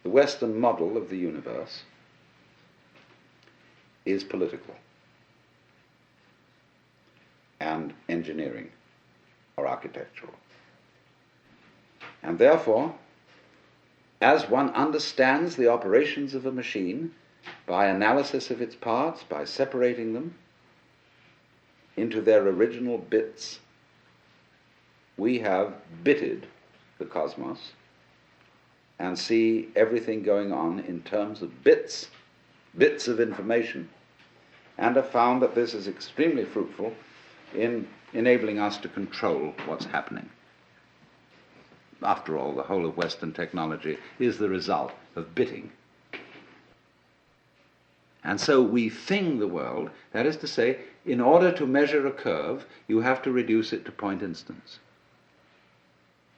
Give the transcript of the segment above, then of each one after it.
the Western model of the universe is political and engineering or architectural. And therefore, as one understands the operations of a machine by analysis of its parts, by separating them into their original bits, we have bitted the cosmos and see everything going on in terms of bits of information, and have found that this is extremely fruitful in enabling us to control what's happening. After all, the whole of Western technology is the result of bitting. And so we thing the world, that is to say, in order to measure a curve, you have to reduce it to point instants.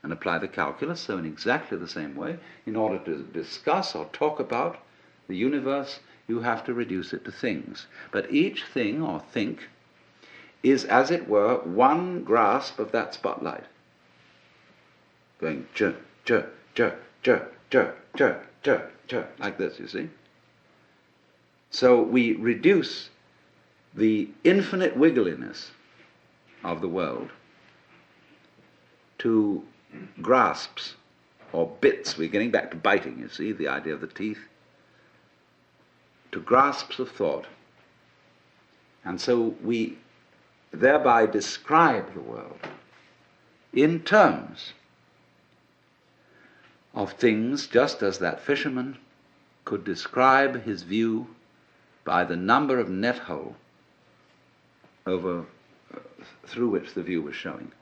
And apply the calculus, so in exactly the same way, in order to discuss or talk about the universe, you have to reduce it to things. But each thing or think is, as it were, one grasp of that spotlight, going jerk, jerk, jerk, jerk, jerk, jerk, jerk, jerk, like this, you see. So we reduce the infinite wiggliness of the world to grasps or bits. We're getting back to biting, you see, the idea of the teeth, to grasps of thought. And so we thereby describe the world in terms of things, just as that fisherman could describe his view by the number of net hole over through which the view was showing.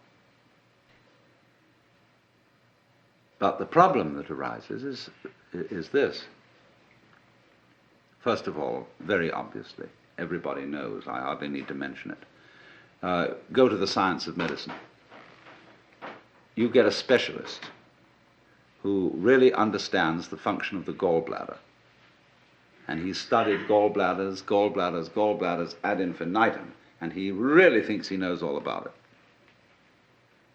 But the problem that arises is this. First of all, very obviously, everybody knows, I hardly need to mention it. Go to the science of medicine. You get a specialist who really understands the function of the gallbladder. And he's studied gallbladders ad infinitum, and he really thinks he knows all about it.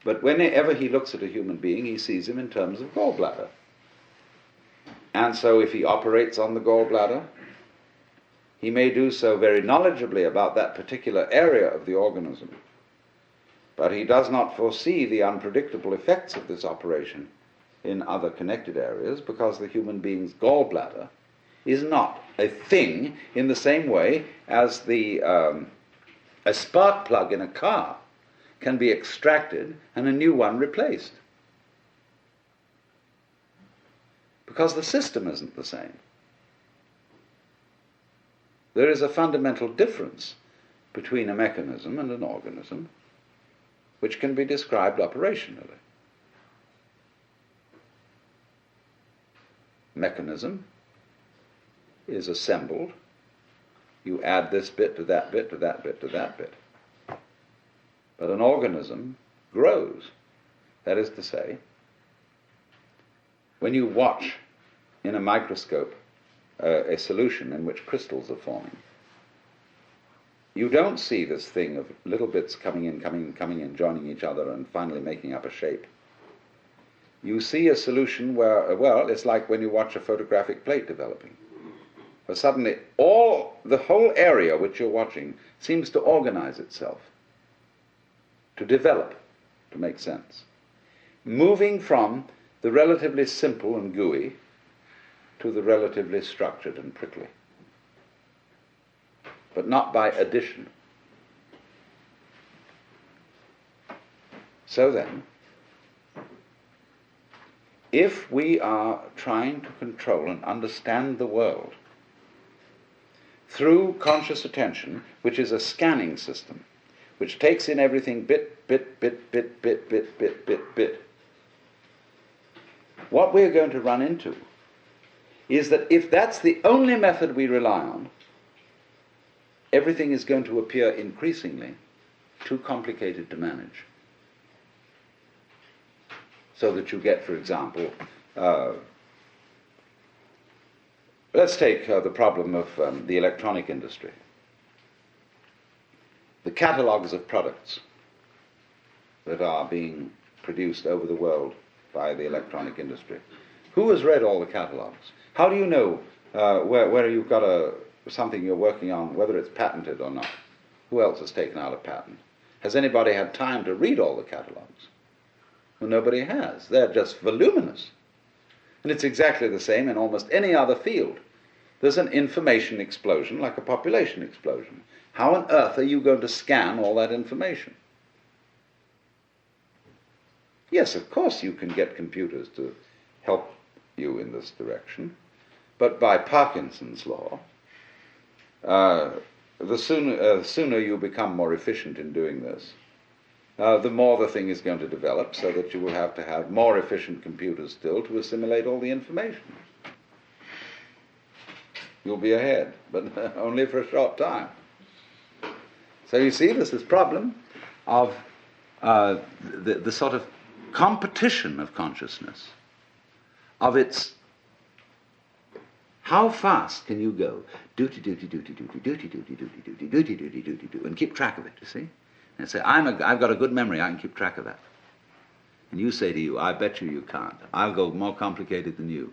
But whenever he looks at a human being, he sees him in terms of gallbladder. And so if he operates on the gallbladder, he may do so very knowledgeably about that particular area of the organism, but he does not foresee the unpredictable effects of this operation in other connected areas, because the human being's gallbladder is not a thing in the same way as a spark plug in a car can be extracted and a new one replaced. Because the system isn't the same. There is a fundamental difference between a mechanism and an organism which can be described operationally. Mechanism is assembled. You add this bit to that bit to that bit to that bit. But an organism grows. That is to say, when you watch in a microscope a solution in which crystals are forming, you don't see this thing of little bits coming in, joining each other and finally making up a shape. You see a solution where, well, it's like when you watch a photographic plate developing. Where suddenly the whole area which you're watching seems to organize itself, to develop, to make sense. Moving from the relatively simple and gooey to the relatively structured and prickly. But not by addition. So then, if we are trying to control and understand the world through conscious attention, which is a scanning system, which takes in everything bit, what we're going to run into is that if that's the only method we rely on, everything is going to appear increasingly too complicated to manage. So that you get, for example, let's take the problem of the electronic industry. The catalogues of products that are being produced over the world by the electronic industry Who has read all the catalogues? How do you know where you've got something you're working on, whether it's patented or not? Who else has taken out a patent? Has anybody had time to read all the catalogues? Well, nobody has. They're just voluminous. And it's exactly the same in almost any other field. There's an information explosion like a population explosion. How on earth are you going to scan all that information? Yes, of course you can get computers to help you in this direction, but by Parkinson's law, the sooner you become more efficient in doing this, the more the thing is going to develop, so that you will have to have more efficient computers still to assimilate all the information. You'll be ahead, but only for a short time. So you see, this is a problem of the sort of competition of consciousness, of its how fast can you go, duty, duty, duty, duty, duty, duty, duty, duty, duty, duty, duty, duty, and keep track of it, you see? And say, I've got a good memory, I can keep track of that. And you say to you, I bet you can't. I'll go more complicated than you.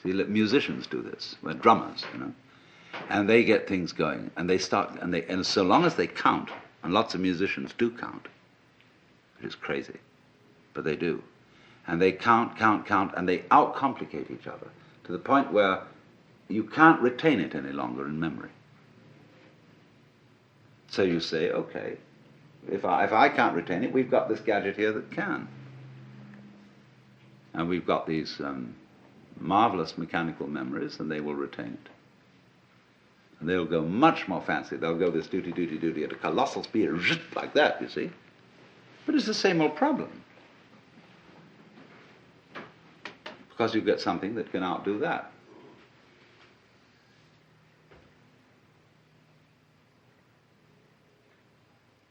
See, musicians do this, we're drummers, you know, and they get things going, and they start, and so long as they count, and lots of musicians do count, which is crazy, but they do, and they count, and they outcomplicate each other to the point where you can't retain it any longer in memory. So you say, okay, if I can't retain it, we've got this gadget here that can, and we've got these marvelous mechanical memories, and they will retain it. And they'll go much more fancy. They'll go this duty, duty, duty at a colossal speed, like that, you see. But it's the same old problem. Because you get something that can outdo that.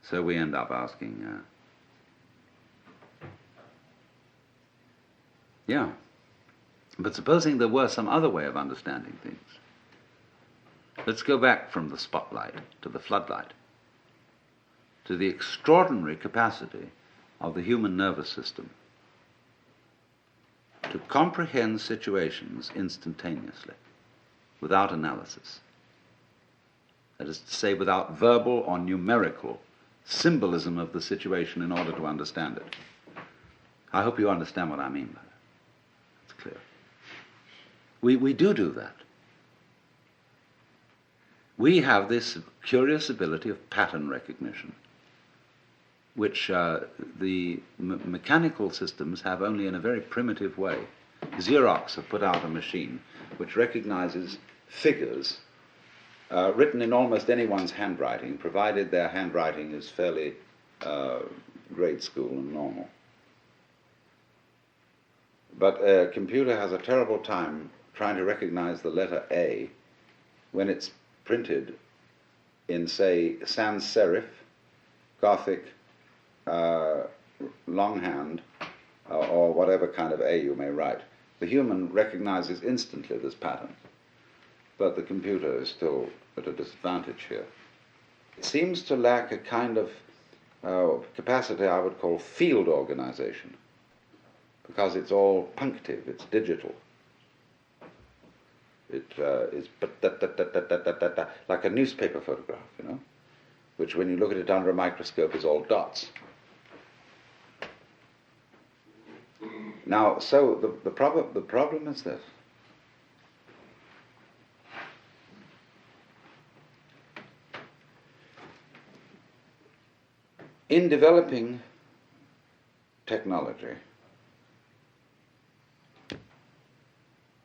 So we end up asking, but supposing there were some other way of understanding things. Let's go back from the spotlight to the floodlight, to the extraordinary capacity of the human nervous system to comprehend situations instantaneously, without analysis. That is to say, without verbal or numerical symbolism of the situation in order to understand it. I hope you understand what I mean by that. It's clear. We do that. We have this curious ability of pattern recognition, which the mechanical systems have only in a very primitive way. Xerox have put out a machine which recognizes figures written in almost anyone's handwriting, provided their handwriting is fairly grade school and normal. But a computer has a terrible time trying to recognize the letter A when it's printed in, say, sans serif, Gothic, longhand, or whatever kind of A you may write. The human recognizes instantly this pattern, but the computer is still at a disadvantage here. It seems to lack a kind of capacity I would call field organization, because it's all punctive, it's digital. It is like a newspaper photograph, you know, which when you look at it under a microscope is all dots. Now, so the problem is this. In developing technology,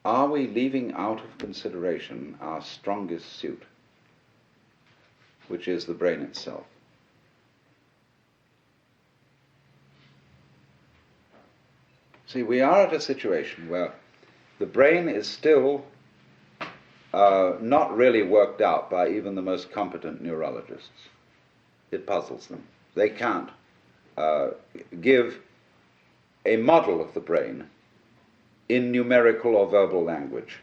are we leaving out of consideration our strongest suit, which is the brain itself? See, we are at a situation where the brain is still not really worked out by even the most competent neurologists. It puzzles them. They can't give a model of the brain in numerical or verbal language.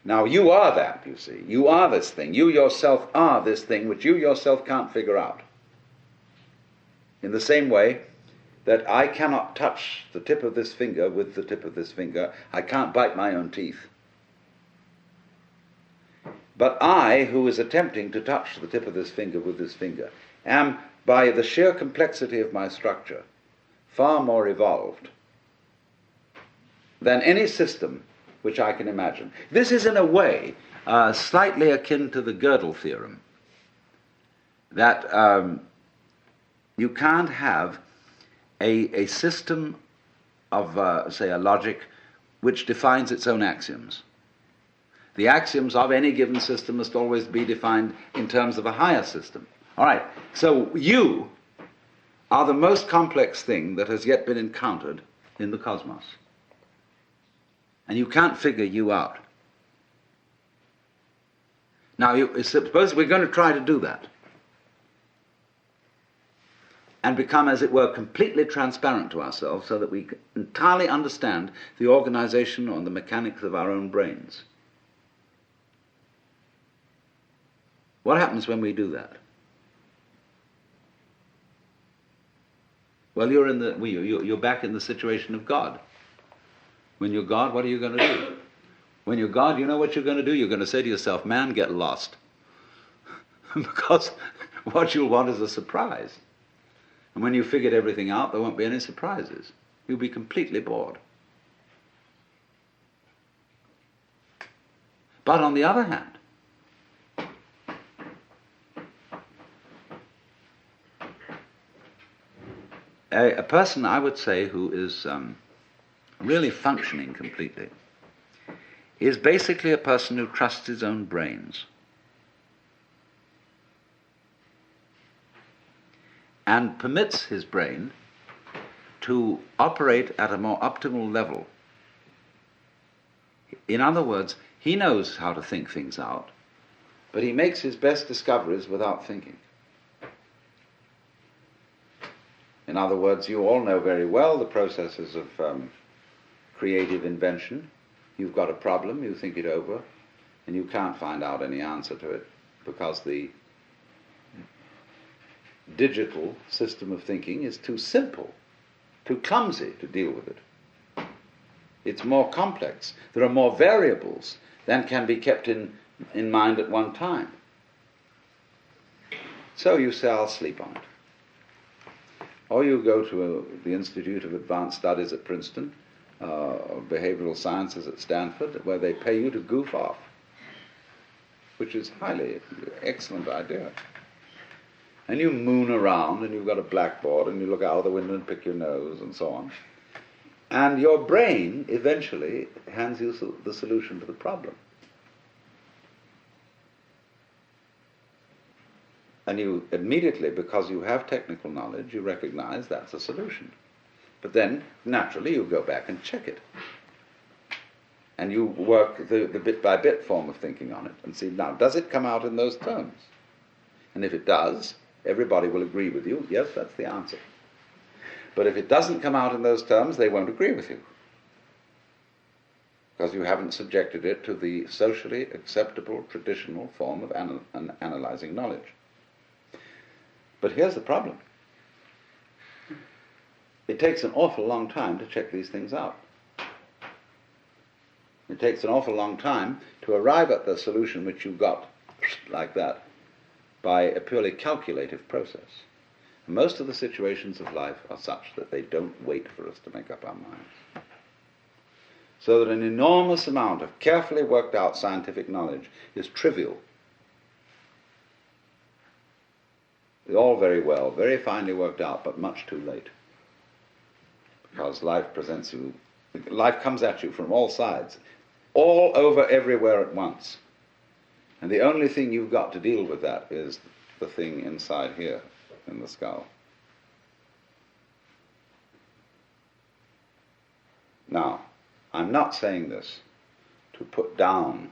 Now, you are that, you see. You are this thing. You yourself are this thing which you yourself can't figure out. In the same way that I cannot touch the tip of this finger with the tip of this finger. I can't bite my own teeth. But I, who is attempting to touch the tip of this finger with this finger, am, by the sheer complexity of my structure, far more evolved than any system which I can imagine. This is, in a way, slightly akin to the Gödel theorem, that you can't have a system of, say, a logic which defines its own axioms. The axioms of any given system must always be defined in terms of a higher system. All right, so you are the most complex thing that has yet been encountered in the cosmos. And you can't figure you out. Now, suppose we're going to try to do that and become, as it were, completely transparent to ourselves so that we entirely understand the organization or the mechanics of our own brains. What happens when we do that? Well, you're back in the situation of God. When you're God, what are you going to do? When you're God, you know what you're going to do? You're going to say to yourself, man, get lost. Because what you'll want is a surprise. And when you've figured everything out, there won't be any surprises. You'll be completely bored. But on the other hand, a person, I would say, who is really functioning completely is basically a person who trusts his own brains and permits his brain to operate at a more optimal level. In other words, he knows how to think things out, but he makes his best discoveries without thinking. In other words, you all know very well the processes of creative invention. You've got a problem, you think it over, and you can't find out any answer to it because the digital system of thinking is too simple, too clumsy to deal with it. It's more complex. There are more variables than can be kept in mind at one time. So you say, I'll sleep on it. Or you go to the Institute of Advanced Studies at Princeton, or Behavioral Sciences at Stanford, where they pay you to goof off, which is highly excellent idea. And you moon around, and you've got a blackboard, and you look out of the window and pick your nose, and so on. And your brain eventually hands you the solution to the problem. And you immediately, because you have technical knowledge, you recognize that's a solution. But then, naturally, you go back and check it. And you work the bit-by-bit form of thinking on it and see, now, does it come out in those terms? And if it does, everybody will agree with you, yes, that's the answer. But if it doesn't come out in those terms, they won't agree with you. Because you haven't subjected it to the socially acceptable, traditional form of analyzing knowledge. But here's the problem. It takes an awful long time to check these things out. It takes an awful long time to arrive at the solution which you got like that by a purely calculative process. And most of the situations of life are such that they don't wait for us to make up our minds. So that an enormous amount of carefully worked out scientific knowledge is trivial. It's all very well, very finely worked out, but much too late. Because life comes at you from all sides, all over, everywhere at once. And the only thing you've got to deal with that is the thing inside here, in the skull. Now, I'm not saying this to put down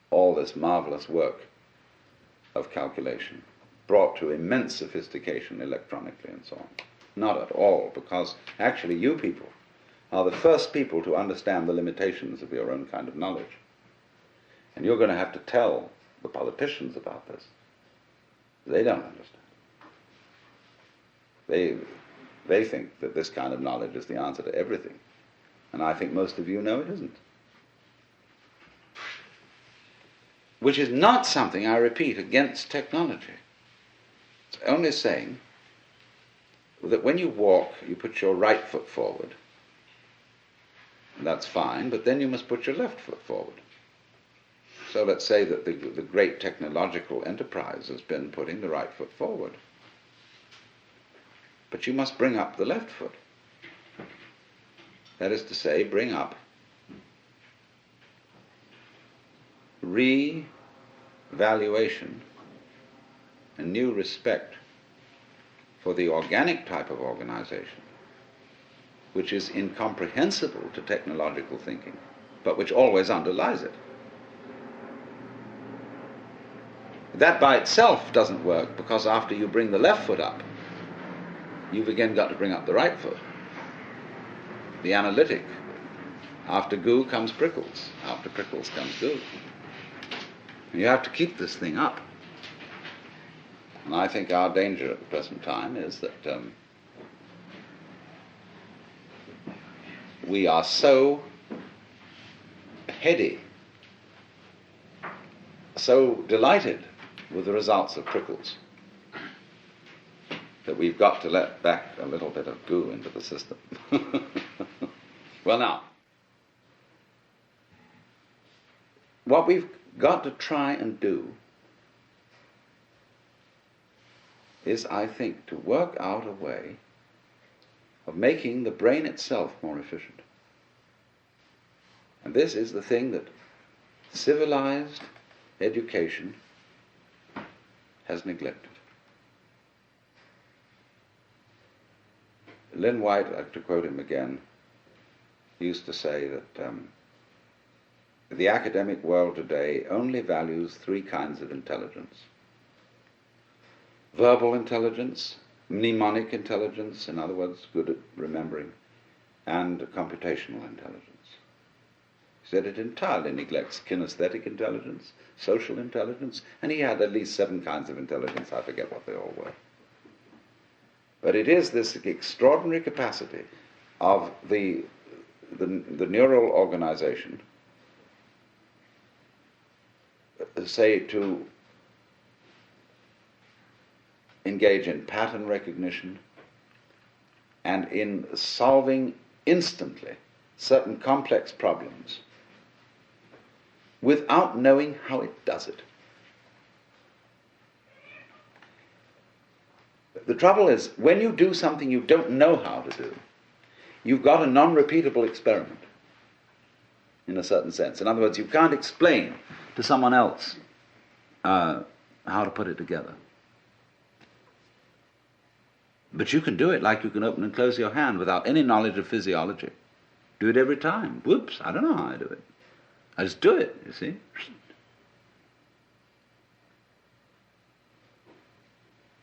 all this marvelous work of calculation, brought to immense sophistication electronically and so on. Not at all, because actually you people are the first people to understand the limitations of your own kind of knowledge. And you're going to have to tell the politicians about this. They don't understand. They think that this kind of knowledge is the answer to everything. And I think most of you know it isn't. Which is not something, I repeat, against technology. It's only saying that when you walk, you put your right foot forward. That's fine, but then you must put your left foot forward. So let's say that the great technological enterprise has been putting the right foot forward. But you must bring up the left foot. That is to say, bring up re-valuation and new respect for the organic type of organization, which is incomprehensible to technological thinking, but which always underlies it. That by itself doesn't work, because after you bring the left foot up, you've again got to bring up the right foot. The analytic. After goo comes prickles. After prickles comes goo. And you have to keep this thing up. And I think our danger at the present time is that we are so heady, so delighted with the results of prickles, that we've got to let back a little bit of goo into the system. Well, now, what we've got to try and do is, I think, to work out a way of making the brain itself more efficient. And this is the thing that civilized education has neglected. Lynn White, to quote him again, used to say that the academic world today only values three kinds of intelligence: verbal intelligence, mnemonic intelligence, in other words, good at remembering, and computational intelligence. He said it entirely neglects kinesthetic intelligence, social intelligence, and he had at least 7 kinds of intelligence. I forget what they all were. But it is this extraordinary capacity of the neural organization, say, to engage in pattern recognition and in solving instantly certain complex problems without knowing how it does it. The trouble is, when you do something you don't know how to do, you've got a non-repeatable experiment, in a certain sense. In other words, you can't explain to someone else how to put it together. But you can do it like you can open and close your hand without any knowledge of physiology. Do it every time. Whoops, I don't know how I do it. I just do it, you see.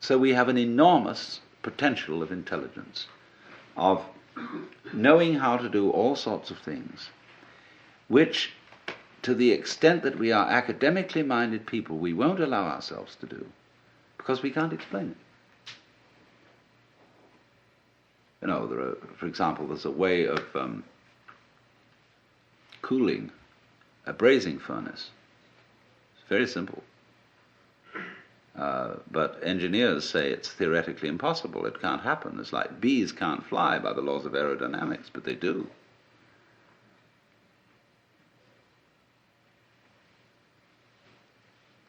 So we have an enormous potential of intelligence, of knowing how to do all sorts of things, which, to the extent that we are academically minded people, we won't allow ourselves to do, because we can't explain it. You know, for example, there's a way of cooling a brazing furnace. It's very simple. But engineers say it's theoretically impossible. It can't happen. It's like bees can't fly by the laws of aerodynamics, but they do.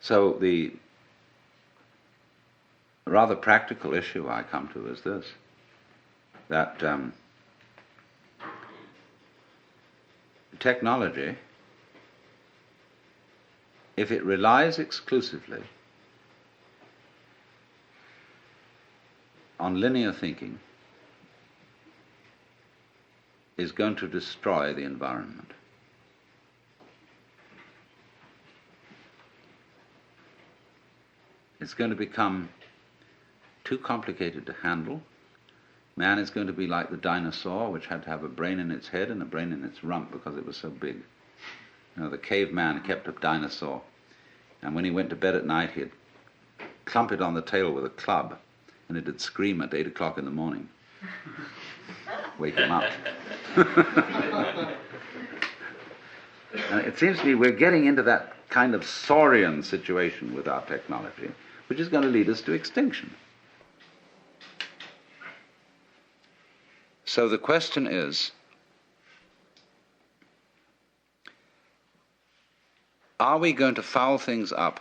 So the rather practical issue I come to is this, that technology, if it relies exclusively on linear thinking, is going to destroy the environment. It's going to become too complicated to handle. Man is going to be like the dinosaur, which had to have a brain in its head and a brain in its rump because it was so big. You know, the caveman kept a dinosaur, and when he went to bed at night, he'd clump it on the tail with a club, and it'd scream at 8 o'clock in the morning. Wake him up. And it seems to me we're getting into that kind of saurian situation with our technology, which is going to lead us to extinction. So the question is, are we going to foul things up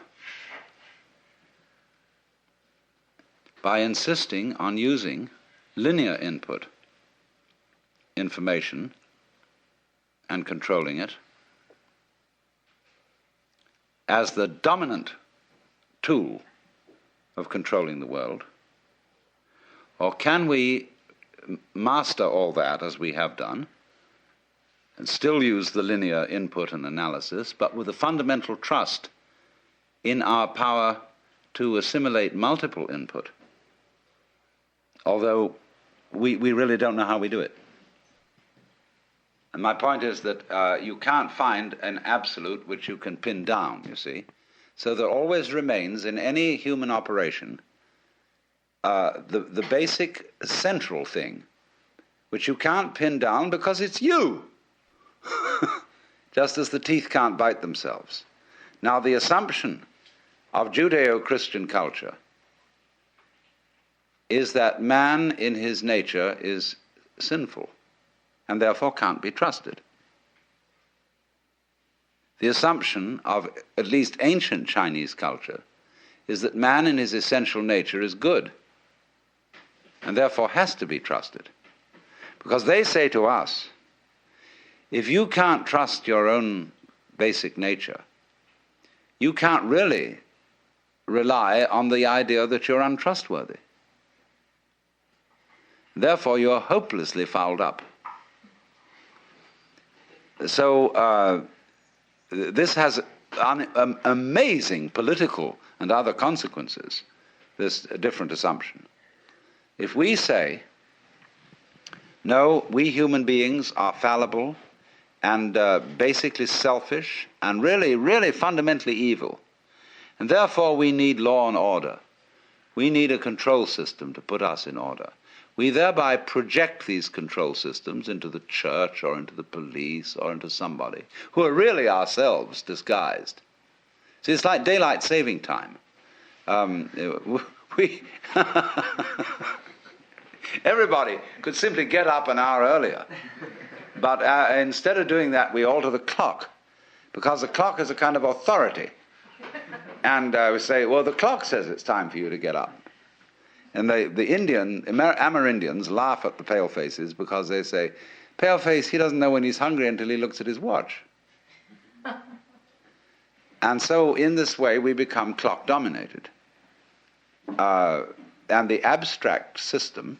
by insisting on using linear input information and controlling it as the dominant tool of controlling the world? Or can we master all that as we have done and still use the linear input and analysis, but with a fundamental trust in our power to assimilate multiple input, although we really don't know how we do it? And my point is that you can't find an absolute which you can pin down, you see. So there always remains in any human operation the basic central thing, which you can't pin down because it's you. Just as the teeth can't bite themselves. Now, the assumption of Judeo-Christian culture is that man in his nature is sinful and therefore can't be trusted. The assumption of at least ancient Chinese culture is that man in his essential nature is good and therefore has to be trusted. Because they say to us, if you can't trust your own basic nature, you can't really rely on the idea that you're untrustworthy. Therefore, you're hopelessly fouled up. So this has amazing political and other consequences, this different assumption. If we say, no, we human beings are fallible and basically selfish and really, really fundamentally evil, and therefore we need law and order. We need a control system to put us in order. We thereby project these control systems into the church or into the police or into somebody who are really ourselves disguised. See, it's like daylight saving time. Everybody could simply get up an hour earlier. But instead of doing that, we alter the clock, because the clock is a kind of authority. And we say, well, the clock says it's time for you to get up. And the Amerindians laugh at the palefaces because they say, paleface, he doesn't know when he's hungry until he looks at his watch. And so in this way, we become clock-dominated. And the abstract system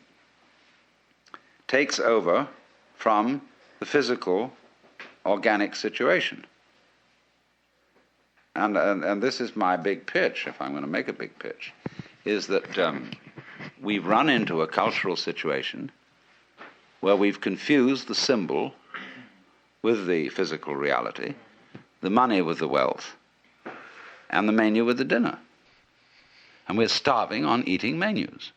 takes over from the physical, organic situation. And this is my big pitch, if I'm going to make a big pitch, is that we've run into a cultural situation where we've confused the symbol with the physical reality, the money with the wealth, and the menu with the dinner. And we're starving on eating menus.